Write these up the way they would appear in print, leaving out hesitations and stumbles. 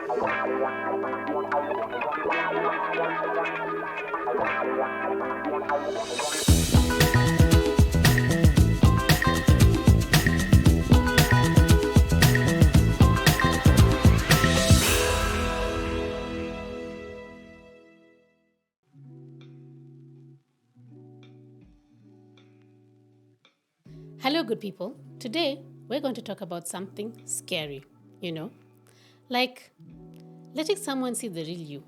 Hello, good people. Today, we're going to talk about something scary, like letting someone see the real you.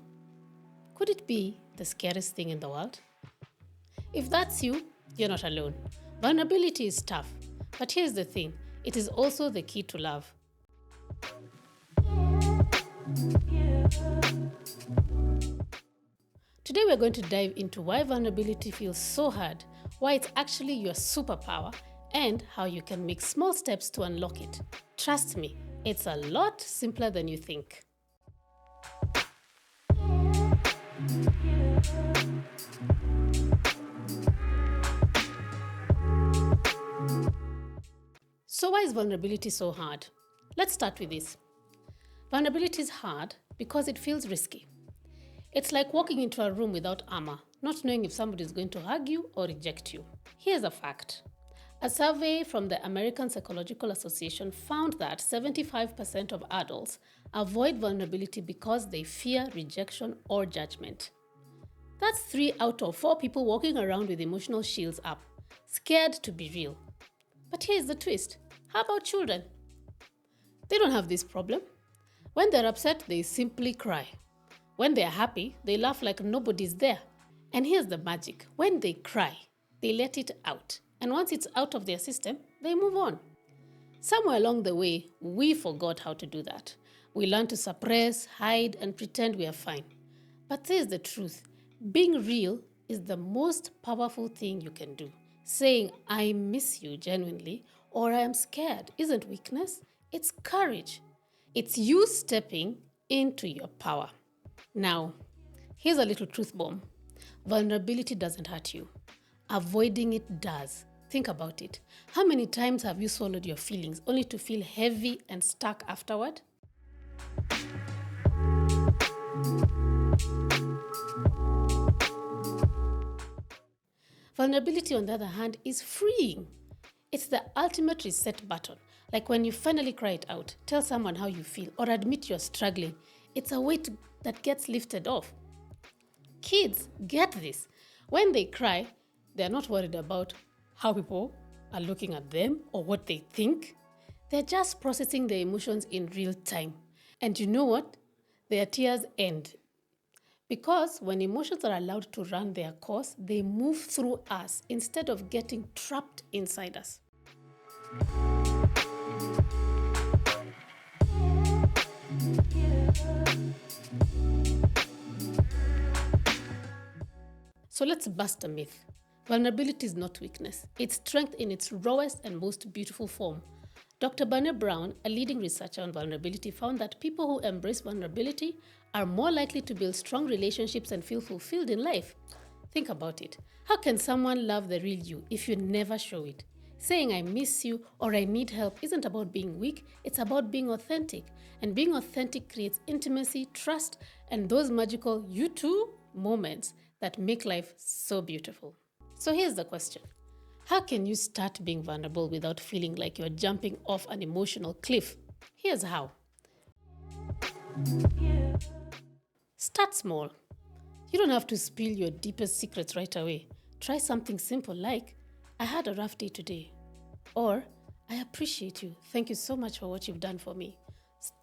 Could it be the scariest thing in the world? If that's you, you're not alone. Vulnerability is tough, but here's the thing, it is also the key to love. Today, we're going to dive into why vulnerability feels so hard, why it's actually your superpower, and how you can make small steps to unlock it. Trust me, it's a lot simpler than you think. So, why is vulnerability so hard? Let's start with this. Vulnerability is hard because it feels risky. It's like walking into a room without armor, not knowing if somebody is going to hug you or reject you. Here's a fact. A survey from the American Psychological Association found that 75% of adults avoid vulnerability because they fear rejection or judgment. That's 3 out of 4 people walking around with emotional shields up, scared to be real. But here's the twist. How about children? They don't have this problem. When they're upset, they simply cry. When they're happy, they laugh like nobody's there. And here's the magic. When they cry, they let it out. And once it's out of their system, they move on. Somewhere along the way, we forgot how to do that. We learn to suppress, hide, and pretend we are fine. But here's the truth. Being real is the most powerful thing you can do. Saying, I miss you genuinely, or I am scared, isn't weakness. It's courage. It's you stepping into your power. Now, here's a little truth bomb. Vulnerability doesn't hurt you. Avoiding it does. Think about it. How many times have you swallowed your feelings only to feel heavy and stuck afterward? Vulnerability, on the other hand, is freeing. It's the ultimate reset button. Like when you finally cry it out, tell someone how you feel, or admit you're struggling. It's a weight that gets lifted off. Kids get this. When they cry, they're not worried about how people are looking at them or what they think. They're just processing their emotions in real time. And you know what? Their tears end. Because when emotions are allowed to run their course, they move through us instead of getting trapped inside us. So let's bust a myth. Vulnerability is not weakness. It's strength in its rawest and most beautiful form. Dr. Brené Brown, a leading researcher on vulnerability, found that people who embrace vulnerability are more likely to build strong relationships and feel fulfilled in life. Think about it. How can someone love the real you if you never show it? Saying I miss you or I need help isn't about being weak, it's about being authentic. And being authentic creates intimacy, trust, and those magical you too moments that make life so beautiful. So here's the question. How can you start being vulnerable without feeling like you're jumping off an emotional cliff? Here's how. Start small. You don't have to spill your deepest secrets right away. Try something simple like, I had a rough day today. Or, I appreciate you. Thank you so much for what you've done for me.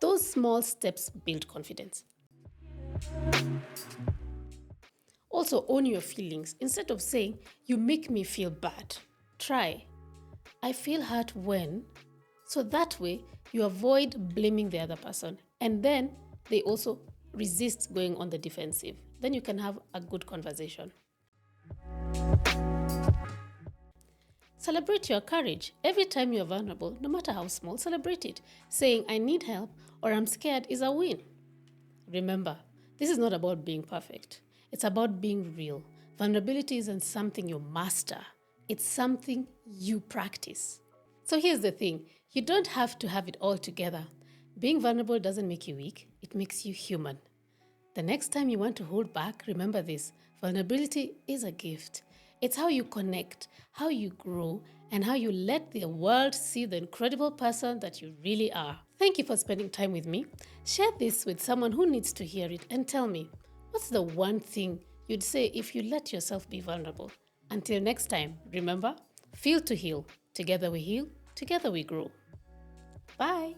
Those small steps build confidence. Also, own your feelings. Instead of saying, you make me feel bad, try, I feel hurt when. So that way, you avoid blaming the other person. And then they also resist going on the defensive. Then you can have a good conversation. Celebrate your courage. Every time you're vulnerable, no matter how small, celebrate it. Saying, I need help or I'm scared is a win. Remember, this is not about being perfect. It's about being real. Vulnerability isn't something you master. It's something you practice. So here's the thing. You don't have to have it all together. Being vulnerable doesn't make you weak. it makes you human. The next time you want to hold back, remember this: vulnerability is a gift. It's how you connect, how you grow, and how you let the world see the incredible person that you really are. Thank you for spending time with me. Share this with someone who needs to hear it and tell me, what's the one thing you'd say if you let yourself be vulnerable? Until next time, remember, feel to heal. Together we heal, together we grow. Bye.